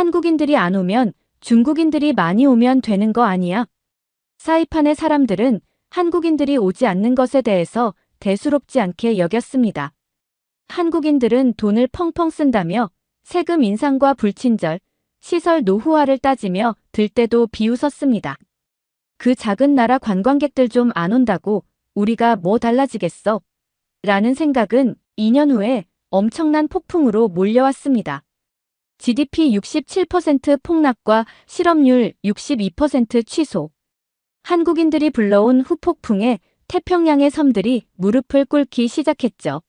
한국인들이 안 오면 중국인들이 많이 오면 되는 거 아니야? 사이판의 사람들은 한국인들이 오지 않는 것에 대해서 대수롭지 않게 여겼습니다. 한국인들은 돈을 펑펑 쓴다며 세금 인상과 불친절, 시설 노후화를 따지며 들 때도 비웃었습니다. 그 작은 나라 관광객들 좀 안 온다고 우리가 뭐 달라지겠어? 라는 생각은 2년 후에 엄청난 폭풍으로 몰려왔습니다. GDP 67% 폭락과 실업률 62% 취소. 한국인들이 불러온 후폭풍에 태평양의 섬들이 무릎을 꿇기 시작했죠.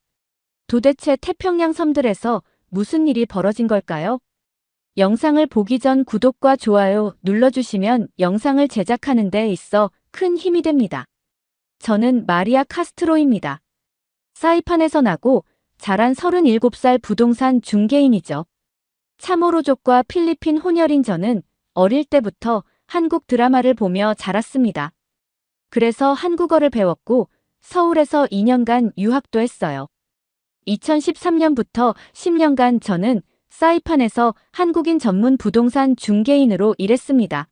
도대체 태평양 섬들에서 무슨 일이 벌어진 걸까요? 영상을 보기 전 구독과 좋아요 눌러주시면 영상을 제작하는 데 있어 큰 힘이 됩니다. 저는 마리아 카스트로입니다. 사이판에서 나고 자란 37살 부동산 중개인이죠. 참오로족과 필리핀 혼혈인 저는 어릴 때부터 한국 드라마를 보며 자랐습니다. 그래서 한국어를 배웠고 서울에서 2년간 유학도 했어요. 2013년부터 10년간 저는 사이판에서 한국인 전문 부동산 중개인으로 일했습니다.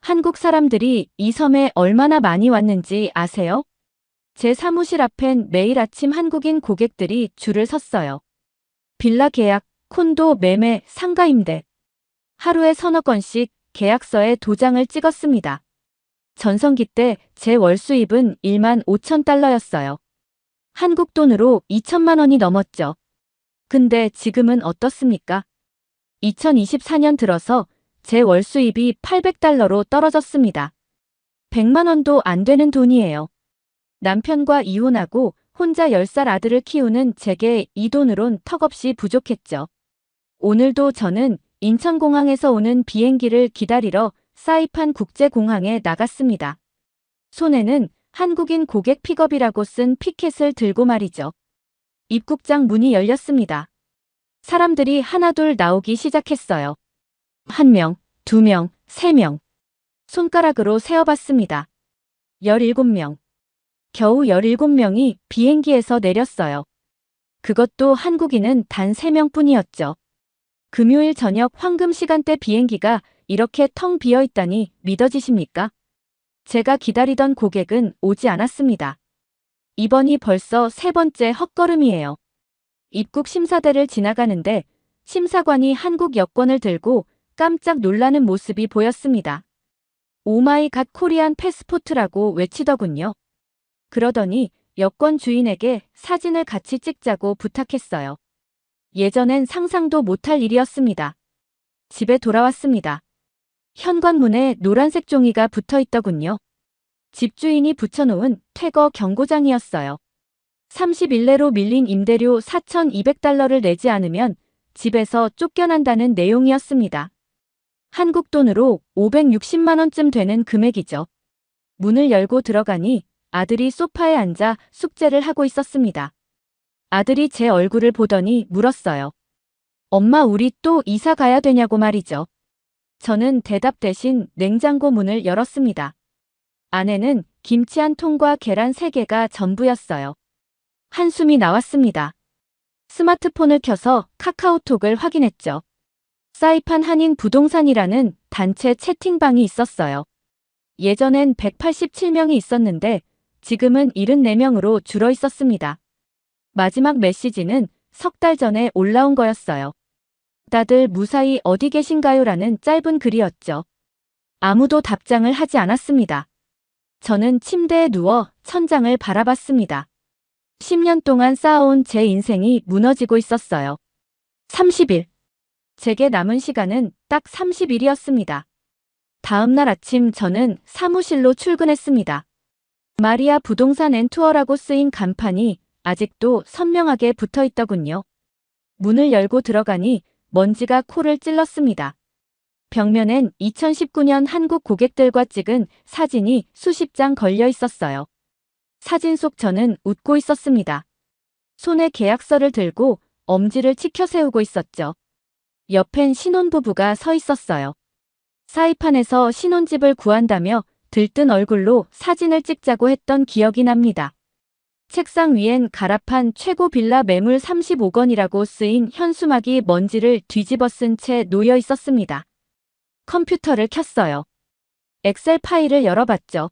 한국 사람들이 이 섬에 얼마나 많이 왔는지 아세요? 제 사무실 앞엔 매일 아침 한국인 고객들이 줄을 섰어요. 빌라 계약, 콘도 매매, 상가 임대. 하루에 서너 건씩 계약서에 도장을 찍었습니다. 전성기 때 제 월 수입은 1만 5천 달러였어요. 한국 돈으로 2천만 원이 넘었죠. 근데 지금은 어떻습니까? 2024년 들어서 제 월 수입이 800달러로 떨어졌습니다. 100만 원도 안 되는 돈이에요. 남편과 이혼하고 혼자 10살 아들을 키우는 제게 이 돈으론 턱없이 부족했죠. 오늘도 저는 인천공항에서 오는 비행기를 기다리러 사이판 국제공항에 나갔습니다. 손에는 한국인 고객 픽업이라고 쓴 피켓을 들고 말이죠. 입국장 문이 열렸습니다. 사람들이 하나둘 나오기 시작했어요. 1명, 2명, 3명. 손가락으로 세어봤습니다. 17명. 겨우 17명이 비행기에서 내렸어요. 그것도 한국인은 단 3명뿐이었죠. 금요일 저녁 황금 시간대 비행기가 이렇게 텅 비어 있다니 믿어지십니까? 제가 기다리던 고객은 오지 않았습니다. 이번이 벌써 3번째 헛걸음이에요. 입국 심사대를 지나가는데 심사관이 한국 여권을 들고 깜짝 놀라는 모습이 보였습니다. 오마이 갓 코리안 패스포트라고 외치더군요. 그러더니 여권 주인에게 사진을 같이 찍자고 부탁했어요. 예전엔 상상도 못할 일이었습니다. 집에 돌아왔습니다. 현관문에 노란색 종이가 붙어 있더군요. 집주인이 붙여놓은 퇴거 경고장이었어요. 30일 내로 밀린 임대료 4,200달러를 내지 않으면 집에서 쫓겨난다는 내용이었습니다. 한국 돈으로 560만 원쯤 되는 금액이죠. 문을 열고 들어가니 아들이 소파에 앉아 숙제를 하고 있었습니다. 아들이 제 얼굴을 보더니 물었어요. 엄마, 우리 또 이사 가야 되냐고 말이죠. 저는 대답 대신 냉장고 문을 열었습니다. 안에는 김치 한 통과 계란 3개가 전부였어요. 한숨이 나왔습니다. 스마트폰을 켜서 카카오톡을 확인했죠. 사이판 한인 부동산이라는 단체 채팅방이 있었어요. 예전엔 187명이 있었는데 지금은 74명으로 줄어 있었습니다. 마지막 메시지는 3달 전에 올라온 거였어요. 다들 무사히 어디 계신가요? 라는 짧은 글이었죠. 아무도 답장을 하지 않았습니다. 저는 침대에 누워 천장을 바라봤습니다. 10년 동안 쌓아온 제 인생이 무너지고 있었어요. 30일. 제게 남은 시간은 딱 30일이었습니다. 다음 날 아침 저는 사무실로 출근했습니다. 마리아 부동산 앤 투어라고 쓰인 간판이 아직도 선명하게 붙어 있더군요. 문을 열고 들어가니 먼지가 코를 찔렀습니다. 벽면엔 2019년 한국 고객들과 찍은 사진이 수십 장 걸려 있었어요. 사진 속 저는 웃고 있었습니다. 손에 계약서를 들고 엄지를 치켜 세우고 있었죠. 옆엔 신혼부부가 서 있었어요. 사이판에서 신혼집을 구한다며 들뜬 얼굴로 사진을 찍자고 했던 기억이 납니다. 책상 위엔 가라판 최고 빌라 매물 35건이라고 쓰인 현수막이 먼지를 뒤집어 쓴 채 놓여 있었습니다. 컴퓨터를 켰어요. 엑셀 파일을 열어봤죠.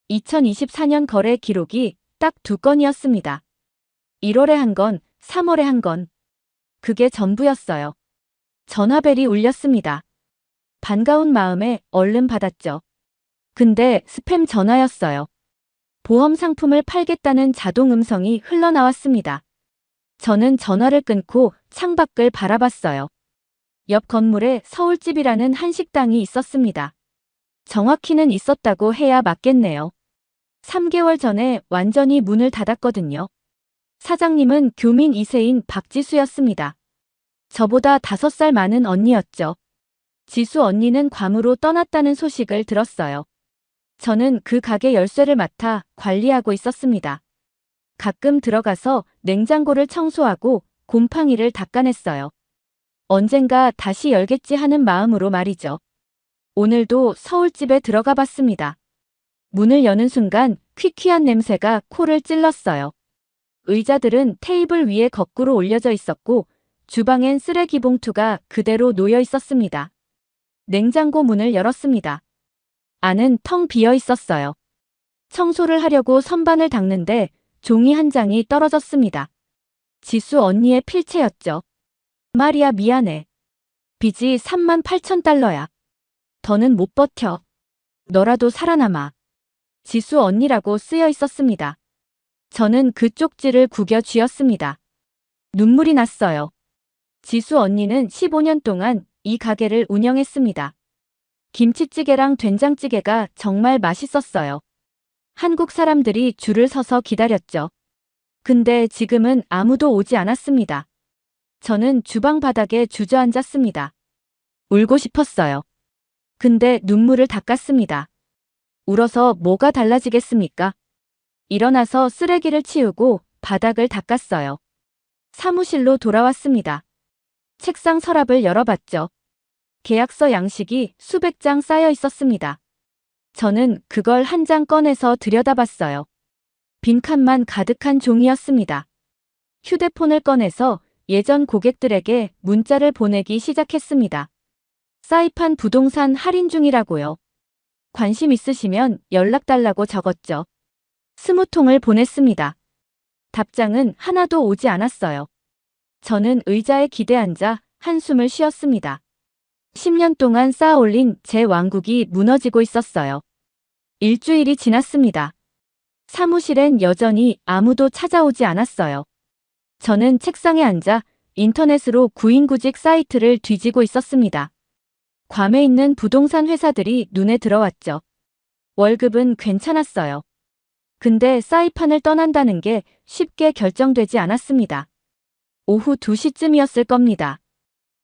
2024년 거래 기록이 딱 2건이었습니다. 1월에 한 건, 3월에 한 건. 그게 전부였어요. 전화벨이 울렸습니다. 반가운 마음에 얼른 받았죠. 근데 스팸 전화였어요. 보험 상품을 팔겠다는 자동 음성이 흘러나왔습니다. 저는 전화를 끊고 창밖을 바라봤어요. 옆 건물에 서울집이라는 한식당이 있었습니다. 정확히는 있었다고 해야 맞겠네요. 3개월 전에 완전히 문을 닫았거든요. 사장님은 교민 2세인 박지수였습니다. 저보다 5살 많은 언니였죠. 지수 언니는 괌으로 떠났다는 소식을 들었어요. 저는 그 가게 열쇠를 맡아 관리하고 있었습니다. 가끔 들어가서 냉장고를 청소하고 곰팡이를 닦아냈어요. 언젠가 다시 열겠지 하는 마음으로 말이죠. 오늘도 서울집에 들어가 봤습니다. 문을 여는 순간 퀴퀴한 냄새가 코를 찔렀어요. 의자들은 테이블 위에 거꾸로 올려져 있었고 주방엔 쓰레기 봉투가 그대로 놓여 있었습니다. 냉장고 문을 열었습니다. 안은 텅 비어 있었어요. 청소를 하려고 선반을 닦는데 종이 한 장이 떨어졌습니다. 지수 언니의 필체였죠. 마리아 미안해. 빚이 38,000달러야. 더는 못 버텨. 너라도 살아남아. 지수 언니라고 쓰여 있었습니다. 저는 그 쪽지를 구겨 쥐었습니다. 눈물이 났어요. 지수 언니는 15년 동안 이 가게를 운영했습니다. 김치찌개랑 된장찌개가 정말 맛있었어요. 한국 사람들이 줄을 서서 기다렸죠. 근데 지금은 아무도 오지 않았습니다. 저는 주방 바닥에 주저앉았습니다. 울고 싶었어요. 근데 눈물을 닦았습니다. 울어서 뭐가 달라지겠습니까? 일어나서 쓰레기를 치우고 바닥을 닦았어요. 사무실로 돌아왔습니다. 책상 서랍을 열어봤죠. 계약서 양식이 수백 장 쌓여 있었습니다. 저는 그걸 한 장 꺼내서 들여다봤어요. 빈칸만 가득한 종이였습니다. 휴대폰을 꺼내서 예전 고객들에게 문자를 보내기 시작했습니다. 사이판 부동산 할인 중이라고요. 관심 있으시면 연락 달라고 적었죠. 20통을 보냈습니다. 답장은 하나도 오지 않았어요. 저는 의자에 기대앉아 한숨을 쉬었습니다. 10년 동안 쌓아올린 제 왕국이 무너지고 있었어요. 일주일이 지났습니다. 사무실엔 여전히 아무도 찾아오지 않았어요. 저는 책상에 앉아 인터넷으로 구인구직 사이트를 뒤지고 있었습니다. 괌에 있는 부동산 회사들이 눈에 들어왔죠. 월급은 괜찮았어요. 근데 사이판을 떠난다는 게 쉽게 결정되지 않았습니다. 오후 2시쯤이었을 겁니다.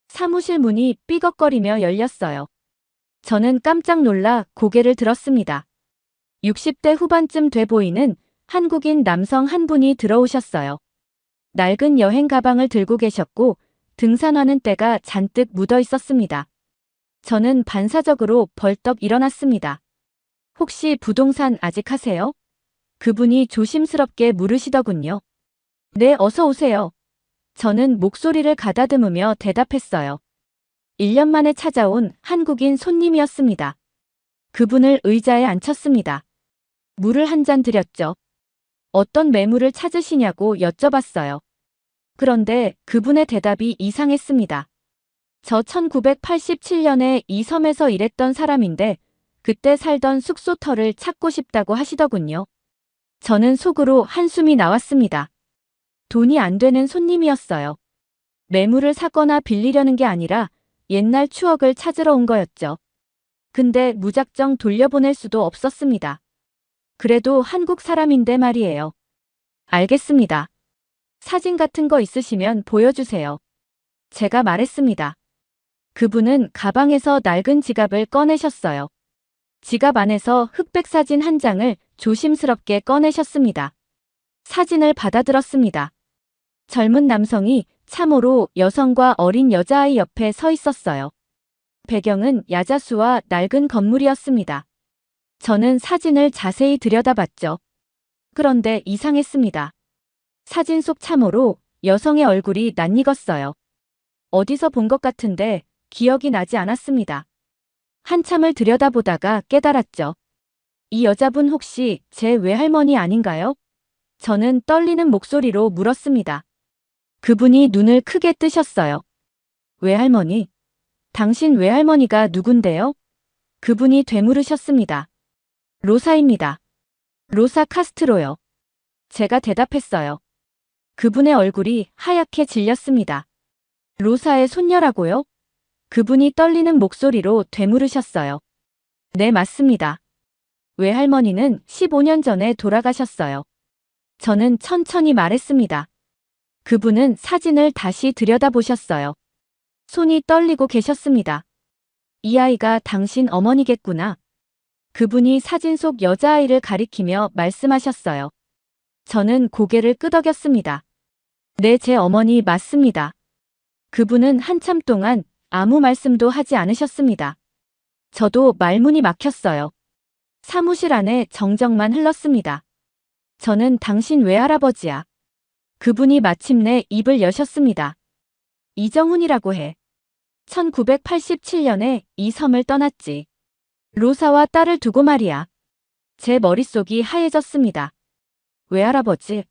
사무실 문이 삐걱거리며 열렸어요. 저는 깜짝 놀라 고개를 들었습니다. 60대 후반쯤 돼 보이는 한국인 남성 한 분이 들어오셨어요. 낡은 여행 가방을 들고 계셨고 등산화는 때가 잔뜩 묻어 있었습니다. 저는 반사적으로 벌떡 일어났습니다. 혹시 부동산 아직 하세요? 그분이 조심스럽게 물으시더군요. 네, 어서 오세요. 저는 목소리를 가다듬으며 대답했어요. 1년 만에 찾아온 한국인 손님이었습니다. 그분을 의자에 앉혔습니다. 물을 한 잔 드렸죠. 어떤 매물을 찾으시냐고 여쭤봤어요. 그런데 그분의 대답이 이상했습니다. 저 1987년에 이 섬에서 일했던 사람인데 그때 살던 숙소터를 찾고 싶다고 하시더군요. 저는 속으로 한숨이 나왔습니다. 돈이 안 되는 손님이었어요. 매물을 사거나 빌리려는 게 아니라 옛날 추억을 찾으러 온 거였죠. 근데 무작정 돌려보낼 수도 없었습니다. 그래도 한국 사람인데 말이에요. 알겠습니다. 사진 같은 거 있으시면 보여주세요. 제가 말했습니다. 그분은 가방에서 낡은 지갑을 꺼내셨어요. 지갑 안에서 흑백 사진 한 장을 조심스럽게 꺼내셨습니다. 사진을 받아들었습니다. 젊은 남성이 참으로 여성과 어린 여자아이 옆에 서 있었어요. 배경은 야자수와 낡은 건물이었습니다. 저는 사진을 자세히 들여다봤죠. 그런데 이상했습니다. 사진 속 참호로 여성의 얼굴이 낯익었어요. 어디서 본 것 같은데 기억이 나지 않았습니다. 한참을 들여다보다가 깨달았죠. 이 여자분 혹시 제 외할머니 아닌가요? 저는 떨리는 목소리로 물었습니다. 그분이 눈을 크게 뜨셨어요. 외할머니? 당신 외할머니가 누군데요? 그분이 되물으셨습니다. 로사입니다. 로사 카스트로요. 제가 대답했어요. 그분의 얼굴이 하얗게 질렸습니다. 로사의 손녀라고요? 그분이 떨리는 목소리로 되물으셨어요. 네, 맞습니다. 외할머니는 15년 전에 돌아가셨어요. 저는 천천히 말했습니다. 그분은 사진을 다시 들여다보셨어요. 손이 떨리고 계셨습니다. 이 아이가 당신 어머니겠구나. 그분이 사진 속 여자아이를 가리키며 말씀하셨어요. 저는 고개를 끄덕였습니다. 네, 제 어머니 맞습니다. 그분은 한참 동안 아무 말씀도 하지 않으셨습니다. 저도 말문이 막혔어요. 사무실 안에 정적만 흘렀습니다. 저는 당신 외할아버지야. 그분이 마침내 입을 여셨습니다. 이정훈이라고 해. 1987년에 이 섬을 떠났지. 로사와 딸을 두고 말이야. 제 머릿속이 하얘졌습니다. 외할아버지.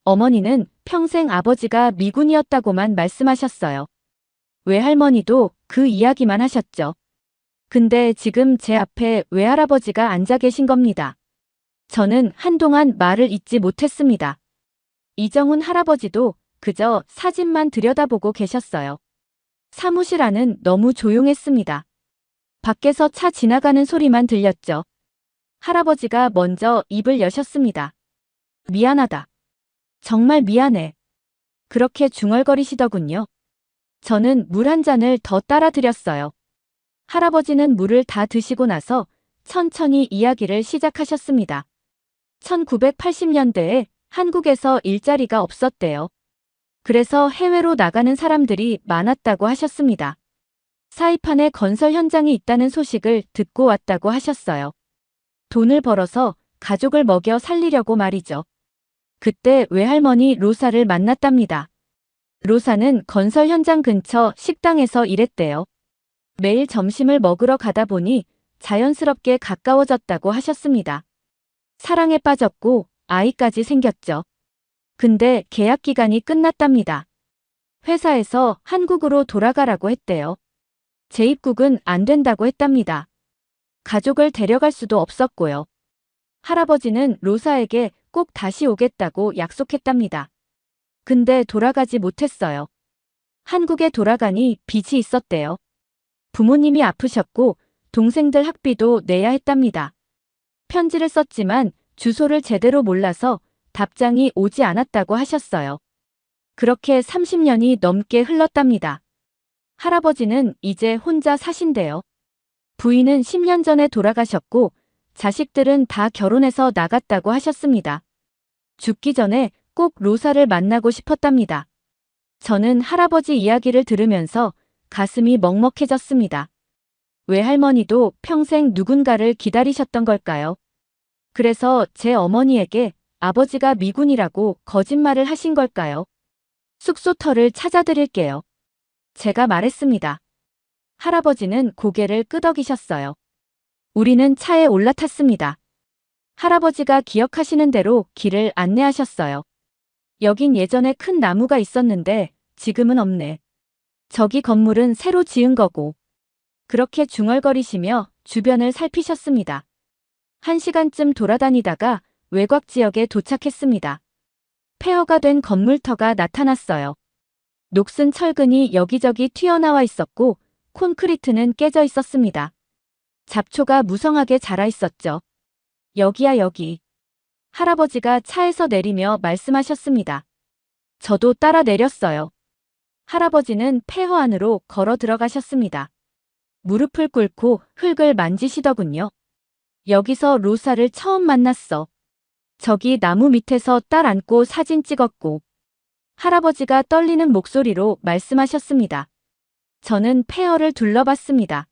어머니는 평생 아버지가 미군이었다고만 말씀하셨어요. 외할머니도 그 이야기만 하셨죠. 근데 지금 제 앞에 외할아버지가 앉아 계신 겁니다. 저는 한동안 말을 잇지 못했습니다. 이정훈 할아버지도 그저 사진만 들여다보고 계셨어요. 사무실 안은 너무 조용했습니다. 밖에서 차 지나가는 소리만 들렸죠. 할아버지가 먼저 입을 여셨습니다. 미안하다. 정말 미안해. 그렇게 중얼거리시더군요. 저는 물 한 잔을 더 따라 드렸어요. 할아버지는 물을 다 드시고 나서 천천히 이야기를 시작하셨습니다. 1980년대에 한국에서 일자리가 없었대요. 그래서 해외로 나가는 사람들이 많았다고 하셨습니다. 사이판에 건설 현장이 있다는 소식을 듣고 왔다고 하셨어요. 돈을 벌어서 가족을 먹여 살리려고 말이죠. 그때 외할머니 로사를 만났답니다. 로사는 건설 현장 근처 식당에서 일했대요. 매일 점심을 먹으러 가다 보니 자연스럽게 가까워졌다고 하셨습니다. 사랑에 빠졌고 아이까지 생겼죠. 근데 계약 기간이 끝났답니다. 회사에서 한국으로 돌아가라고 했대요. 재입국은 안 된다고 했답니다. 가족을 데려갈 수도 없었고요. 할아버지는 로사에게 꼭 다시 오겠다고 약속했답니다. 근데 돌아가지 못했어요. 한국에 돌아가니 빚이 있었대요. 부모님이 아프셨고 동생들 학비도 내야 했답니다. 편지를 썼지만 주소를 제대로 몰라서 답장이 오지 않았다고 하셨어요. 그렇게 30년이 넘게 흘렀답니다. 할아버지는 이제 혼자 사신대요. 부인은 10년 전에 돌아가셨고 자식들은 다 결혼해서 나갔다고 하셨습니다. 죽기 전에 꼭 로사를 만나고 싶었답니다. 저는 할아버지 이야기를 들으면서 가슴이 먹먹해졌습니다. 외할머니도 평생 누군가를 기다리셨던 걸까요? 그래서 제 어머니에게 아버지가 미군이라고 거짓말을 하신 걸까요? 숙소터를 찾아드릴게요. 제가 말했습니다. 할아버지는 고개를 끄덕이셨어요. 우리는 차에 올라탔습니다. 할아버지가 기억하시는 대로 길을 안내하셨어요. 여긴 예전에 큰 나무가 있었는데 지금은 없네. 저기 건물은 새로 지은 거고. 그렇게 중얼거리시며 주변을 살피셨습니다. 1시간쯤 돌아다니다가 외곽 지역에 도착했습니다. 폐허가 된 건물터가 나타났어요. 녹슨 철근이 여기저기 튀어나와 있었고 콘크리트는 깨져 있었습니다. 잡초가 무성하게 자라 있었죠. 여기야 여기. 할아버지가 차에서 내리며 말씀하셨습니다. 저도 따라 내렸어요. 할아버지는 폐허 안으로 걸어 들어가셨습니다. 무릎을 꿇고 흙을 만지시더군요. 여기서 로사를 처음 만났어. 저기 나무 밑에서 딸 안고 사진 찍었고. 할아버지가 떨리는 목소리로 말씀하셨습니다. 저는 폐허를 둘러봤습니다.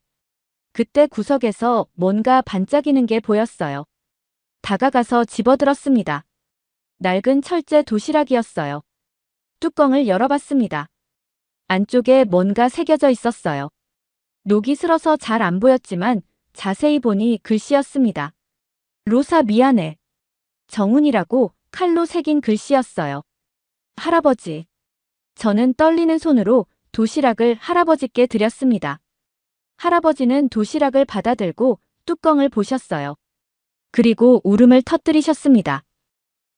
그때 구석에서 뭔가 반짝이는 게 보였어요. 다가가서 집어들었습니다. 낡은 철제 도시락이었어요. 뚜껑을 열어봤습니다. 안쪽에 뭔가 새겨져 있었어요. 녹이 슬어서 잘 안 보였지만 자세히 보니 글씨였습니다. 로사 미안해. 정훈이라고 칼로 새긴 글씨였어요. 할아버지. 저는 떨리는 손으로 도시락을 할아버지께 드렸습니다. 할아버지는 도시락을 받아들고 뚜껑을 보셨어요. 그리고 울음을 터뜨리셨습니다.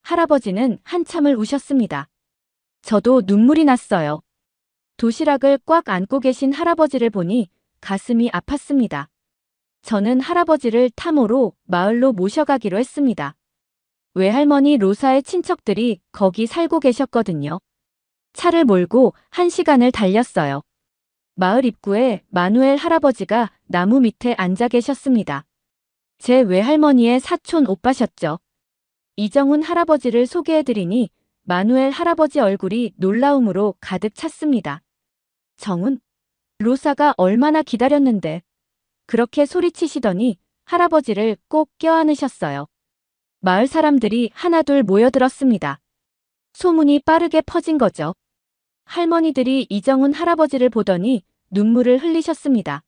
할아버지는 한참을 우셨습니다. 저도 눈물이 났어요. 도시락을 꽉 안고 계신 할아버지를 보니 가슴이 아팠습니다. 저는 할아버지를 탐호로 마을로 모셔가기로 했습니다. 외할머니 로사의 친척들이 거기 살고 계셨거든요. 차를 몰고 1시간을 달렸어요. 마을 입구에 마누엘 할아버지가 나무 밑에 앉아 계셨습니다. 제 외할머니의 사촌 오빠셨죠. 이정훈 할아버지를 소개해드리니 마누엘 할아버지 얼굴이 놀라움으로 가득 찼습니다. 정훈? 로사가 얼마나 기다렸는데. 그렇게 소리치시더니 할아버지를 꼭 껴안으셨어요. 마을 사람들이 하나둘 모여들었습니다. 소문이 빠르게 퍼진 거죠. 할머니들이 이정훈 할아버지를 보더니 눈물을 흘리셨습니다.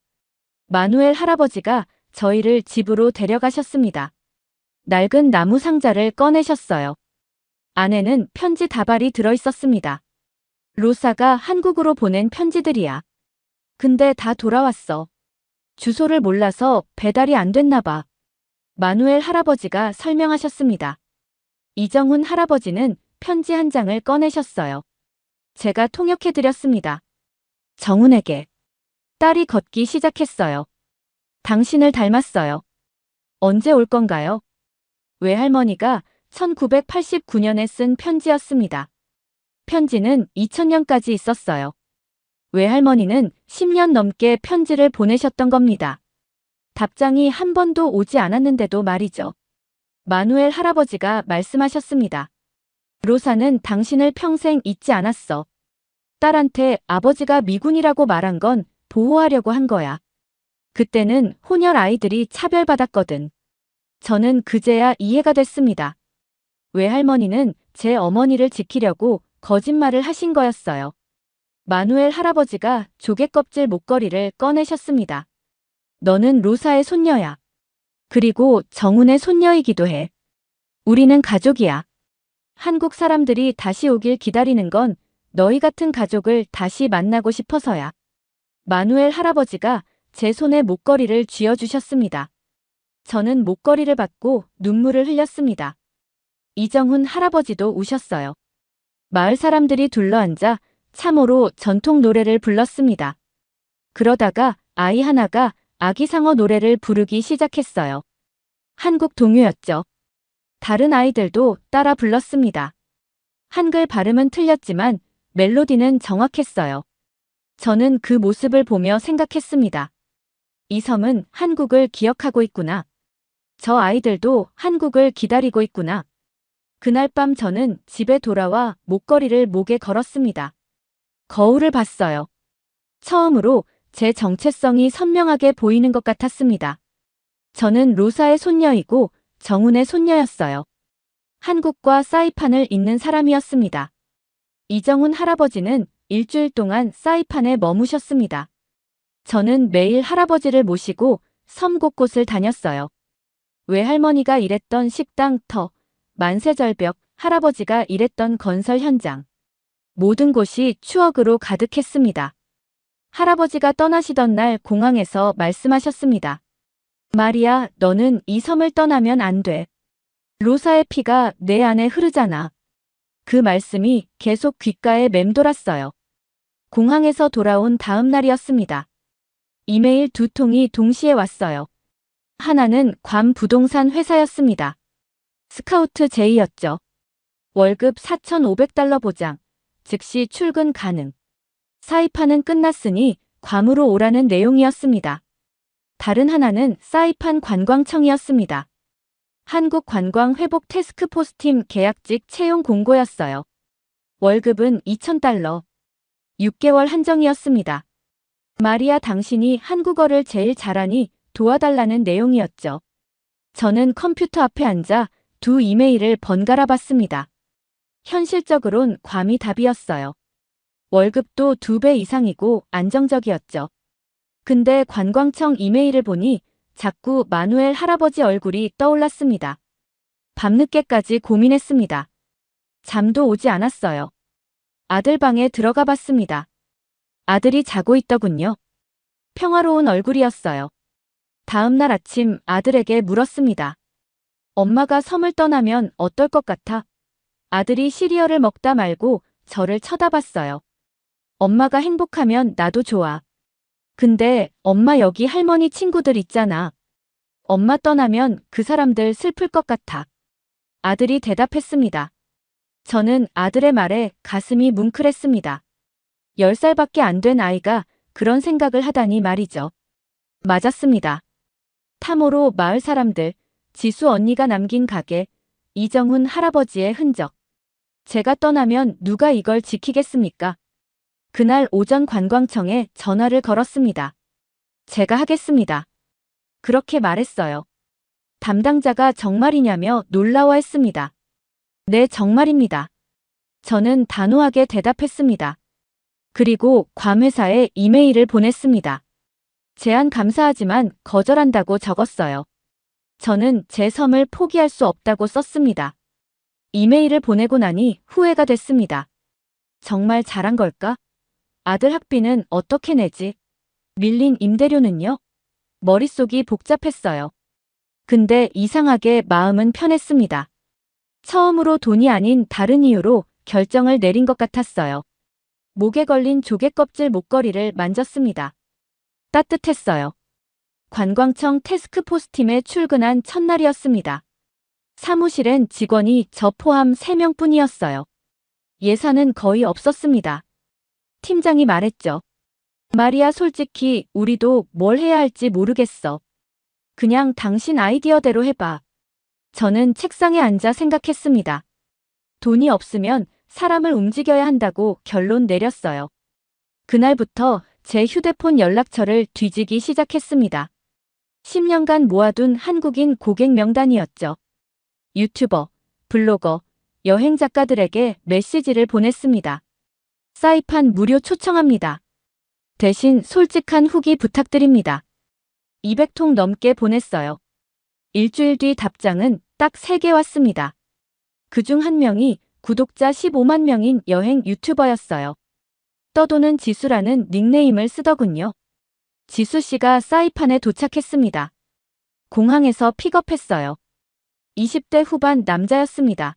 마누엘 할아버지가 저희를 집으로 데려가셨습니다. 낡은 나무 상자를 꺼내셨어요. 안에는 편지 다발이 들어있었습니다. 로사가 한국으로 보낸 편지들이야. 근데 다 돌아왔어. 주소를 몰라서 배달이 안 됐나 봐. 마누엘 할아버지가 설명하셨습니다. 이정훈 할아버지는 편지 한 장을 꺼내셨어요. 제가 통역해드렸습니다. 정훈에게. 딸이 걷기 시작했어요. 당신을 닮았어요. 언제 올 건가요? 외할머니가 1989년에 쓴 편지였습니다. 편지는 2000년까지 있었어요. 외할머니는 10년 넘게 편지를 보내셨던 겁니다. 답장이 한 번도 오지 않았는데도 말이죠. 마누엘 할아버지가 말씀하셨습니다. 로사는 당신을 평생 잊지 않았어. 딸한테 아버지가 미군이라고 말한 건 보호하려고 한 거야. 그때는 혼혈 아이들이 차별받았거든. 저는 그제야 이해가 됐습니다. 외할머니는 제 어머니를 지키려고 거짓말을 하신 거였어요. 마누엘 할아버지가 조개껍질 목걸이를 꺼내셨습니다. 너는 로사의 손녀야. 그리고 정훈의 손녀이기도 해. 우리는 가족이야. 한국 사람들이 다시 오길 기다리는 건 너희 같은 가족을 다시 만나고 싶어서야. 마누엘 할아버지가 제 손에 목걸이를 쥐어주셨습니다. 저는 목걸이를 받고 눈물을 흘렸습니다. 이정훈 할아버지도 우셨어요. 마을 사람들이 둘러앉아 참으로 전통 노래를 불렀습니다. 그러다가 아이 하나가 아기상어 노래를 부르기 시작했어요. 한국 동요였죠. 다른 아이들도 따라 불렀습니다. 한글 발음은 틀렸지만 멜로디는 정확했어요. 저는 그 모습을 보며 생각했습니다. 이 섬은 한국을 기억하고 있구나. 저 아이들도 한국을 기다리고 있구나. 그날 밤 저는 집에 돌아와 목걸이를 목에 걸었습니다. 거울을 봤어요. 처음으로 제 정체성이 선명하게 보이는 것 같았습니다. 저는 로사의 손녀이고 정훈의 손녀였어요. 한국과 사이판을 잇는 사람이었습니다. 이정훈 할아버지는 일주일 동안 사이판에 머무셨습니다. 저는 매일 할아버지를 모시고 섬 곳곳을 다녔어요. 외할머니가 일했던 식당 터, 만세절벽, 할아버지가 일했던 건설 현장. 모든 곳이 추억으로 가득했습니다. 할아버지가 떠나시던 날 공항에서 말씀하셨습니다. 마리아, 너는 이 섬을 떠나면 안 돼. 로사의 피가 내 안에 흐르잖아. 그 말씀이 계속 귓가에 맴돌았어요. 공항에서 돌아온 다음 날이었습니다. 이메일 2통이 동시에 왔어요. 하나는 괌 부동산 회사였습니다. 스카우트 J였죠. 월급 4,500달러 보장, 즉시 출근 가능. 사이판은 끝났으니 괌으로 오라는 내용이었습니다. 다른 하나는 사이판 관광청이었습니다. 한국관광회복 태스크포스팀 계약직 채용 공고였어요. 월급은 2,000달러. 6개월 한정이었습니다. 마리아, 당신이 한국어를 제일 잘하니 도와달라는 내용이었죠. 저는 컴퓨터 앞에 앉아 두 이메일을 번갈아 봤습니다. 현실적으론 괌이 답이었어요. 월급도 2배 이상이고 안정적이었죠. 근데 관광청 이메일을 보니 자꾸 마누엘 할아버지 얼굴이 떠올랐습니다. 밤늦게까지 고민했습니다. 잠도 오지 않았어요. 아들 방에 들어가 봤습니다. 아들이 자고 있더군요. 평화로운 얼굴이었어요. 다음 날 아침 아들에게 물었습니다. 엄마가 섬을 떠나면 어떨 것 같아? 아들이 시리얼을 먹다 말고 저를 쳐다봤어요. 엄마가 행복하면 나도 좋아. 근데 엄마 여기 할머니 친구들 있잖아. 엄마 떠나면 그 사람들 슬플 것 같아. 아들이 대답했습니다. 저는 아들의 말에 가슴이 뭉클했습니다. 10살밖에 안 된 아이가 그런 생각을 하다니 말이죠. 맞았습니다. 탐호로 마을 사람들, 지수 언니가 남긴 가게, 이정훈 할아버지의 흔적. 제가 떠나면 누가 이걸 지키겠습니까? 그날 오전 관광청에 전화를 걸었습니다. 제가 하겠습니다. 그렇게 말했어요. 담당자가 정말이냐며 놀라워했습니다. 네, 정말입니다. 저는 단호하게 대답했습니다. 그리고 괌 회사에 이메일을 보냈습니다. 제안 감사하지만 거절한다고 적었어요. 저는 제 섬을 포기할 수 없다고 썼습니다. 이메일을 보내고 나니 후회가 됐습니다. 정말 잘한 걸까? 아들 학비는 어떻게 내지? 밀린 임대료는요? 머릿속이 복잡했어요. 근데 이상하게 마음은 편했습니다. 처음으로 돈이 아닌 다른 이유로 결정을 내린 것 같았어요. 목에 걸린 조개 껍질 목걸이를 만졌습니다. 따뜻했어요. 관광청 태스크포스 팀에 출근한 첫날이었습니다. 사무실엔 직원이 저 포함 3명뿐이었어요. 예산은 거의 없었습니다. 팀장이 말했죠. 마리아, 솔직히 우리도 뭘 해야 할지 모르겠어. 그냥 당신 아이디어대로 해봐. 저는 책상에 앉아 생각했습니다. 돈이 없으면 사람을 움직여야 한다고 결론 내렸어요. 그날부터 제 휴대폰 연락처를 뒤지기 시작했습니다. 10년간 모아둔 한국인 고객 명단이었죠. 유튜버, 블로거, 여행 작가들에게 메시지를 보냈습니다. 사이판 무료 초청합니다. 대신 솔직한 후기 부탁드립니다. 200통 넘게 보냈어요. 일주일 뒤 답장은 딱 3개 왔습니다. 그중 한 명이 구독자 15만 명인 여행 유튜버였어요. 떠도는 지수라는 닉네임을 쓰더군요. 지수 씨가 사이판에 도착했습니다. 공항에서 픽업했어요. 20대 후반 남자였습니다.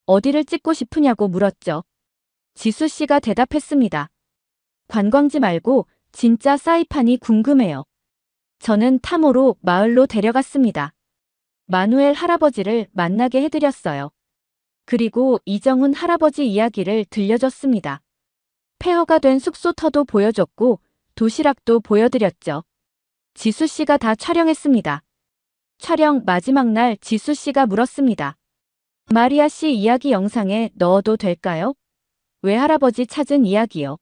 어디를 찍고 싶으냐고 물었죠. 지수 씨가 대답했습니다. 관광지 말고 진짜 사이판이 궁금해요. 저는 탐호로 마을로 데려갔습니다. 마누엘 할아버지를 만나게 해드렸어요. 그리고 이정훈 할아버지 이야기를 들려줬습니다. 폐허가 된 숙소터도 보여줬고 도시락도 보여드렸죠. 지수 씨가 다 촬영했습니다. 촬영 마지막 날 지수 씨가 물었습니다. 마리아 씨 이야기 영상에 넣어도 될까요? 외할아버지 찾은 이야기요.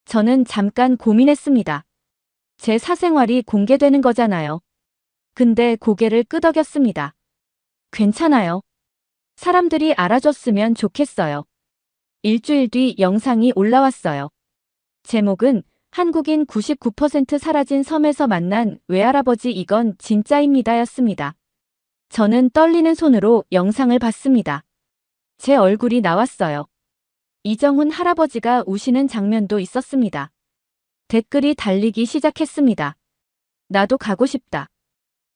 저는 잠깐 고민했습니다. 제 사생활이 공개되는 거잖아요. 근데 고개를 끄덕였습니다. 괜찮아요. 사람들이 알아줬으면 좋겠어요. 일주일 뒤 영상이 올라왔어요. 제목은 한국인 99% 사라진 섬에서 만난 외할아버지 이건 진짜입니다 였습니다. 저는 떨리는 손으로 영상을 봤습니다. 제 얼굴이 나왔어요. 이정훈 할아버지가 우시는 장면도 있었습니다. 댓글이 달리기 시작했습니다. 나도 가고 싶다.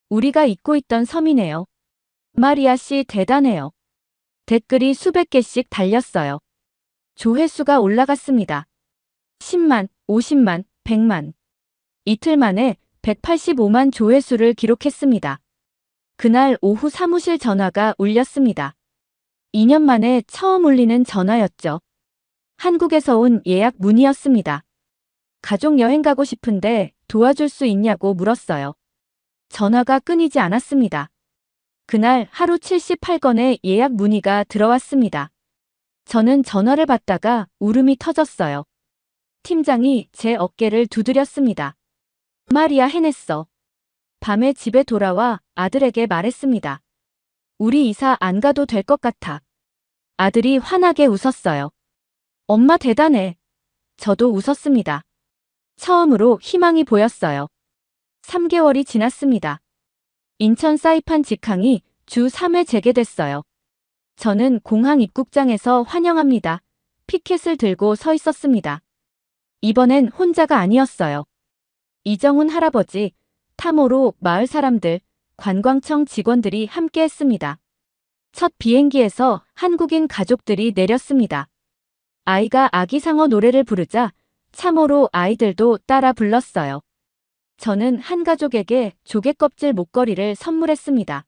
우리가 잊고 있던 섬이네요. 마리아 씨 대단해요. 댓글이 수백 개씩 달렸어요. 조회수가 올라갔습니다. 10만, 50만, 100만. 이틀 만에 185만 조회수를 기록했습니다. 그날 오후 사무실 전화가 울렸습니다. 2년 만에 처음 울리는 전화였죠. 한국에서 온 예약 문의였습니다. 가족 여행 가고 싶은데 도와줄 수 있냐고 물었어요. 전화가 끊이지 않았습니다. 그날 하루 78건의 예약 문의가 들어왔습니다. 저는 전화를 받다가 울음이 터졌어요. 팀장이 제 어깨를 두드렸습니다. 마리아 해냈어. 밤에 집에 돌아와 아들에게 말했습니다. 우리 이사 안 가도 될 것 같아. 아들이 환하게 웃었어요. 엄마 대단해. 저도 웃었습니다. 처음으로 희망이 보였어요. 3개월이 지났습니다. 인천 사이판 직항이 주 3회 재개됐어요. 저는 공항 입국장에서 환영합니다. 피켓을 들고 서 있었습니다. 이번엔 혼자가 아니었어요. 이정훈 할아버지, 탐호로 마을 사람들, 관광청 직원들이 함께 했습니다. 첫 비행기에서 한국인 가족들이 내렸습니다. 아이가 아기상어 노래를 부르자 참호로 아이들도 따라 불렀어요. 저는 한 가족에게 조개껍질 목걸이를 선물했습니다.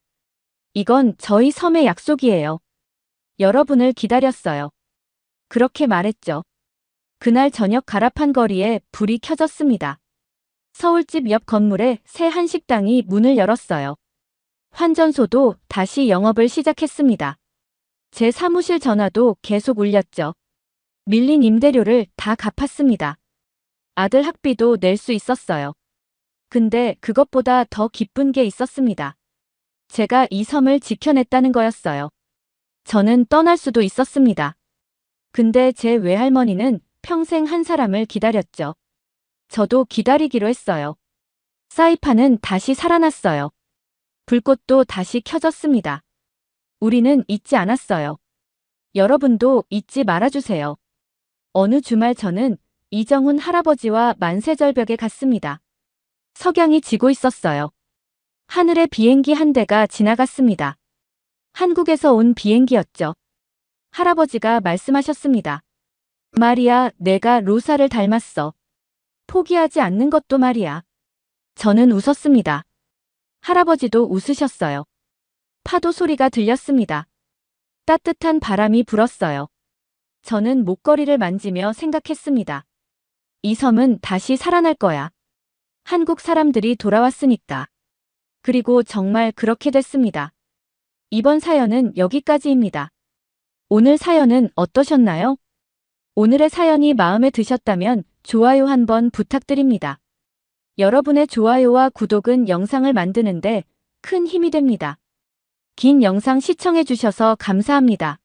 이건 저희 섬의 약속이에요. 여러분을 기다렸어요. 그렇게 말했죠. 그날 저녁 가라판 거리에 불이 켜졌습니다. 서울집 옆 건물에 새 한식당이 문을 열었어요. 환전소도 다시 영업을 시작했습니다. 제 사무실 전화도 계속 울렸죠. 밀린 임대료를 다 갚았습니다. 아들 학비도 낼 수 있었어요. 근데 그것보다 더 기쁜 게 있었습니다. 제가 이 섬을 지켜냈다는 거였어요. 저는 떠날 수도 있었습니다. 근데 제 외할머니는 평생 한 사람을 기다렸죠. 저도 기다리기로 했어요. 사이판은 다시 살아났어요. 불꽃도 다시 켜졌습니다. 우리는 잊지 않았어요. 여러분도 잊지 말아주세요. 어느 주말 저는 이정훈 할아버지와 만세절벽에 갔습니다. 석양이 지고 있었어요. 하늘에 비행기 한 대가 지나갔습니다. 한국에서 온 비행기였죠. 할아버지가 말씀하셨습니다. 마리아, 내가 로사를 닮았어. 포기하지 않는 것도 말이야. 저는 웃었습니다. 할아버지도 웃으셨어요. 파도 소리가 들렸습니다. 따뜻한 바람이 불었어요. 저는 목걸이를 만지며 생각했습니다. 이 섬은 다시 살아날 거야. 한국 사람들이 돌아왔으니까. 그리고 정말 그렇게 됐습니다. 이번 사연은 여기까지입니다. 오늘 사연은 어떠셨나요? 오늘의 사연이 마음에 드셨다면 좋아요 한번 부탁드립니다. 여러분의 좋아요와 구독은 영상을 만드는데 큰 힘이 됩니다. 긴 영상 시청해 주셔서 감사합니다.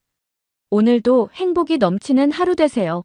오늘도 행복이 넘치는 하루 되세요.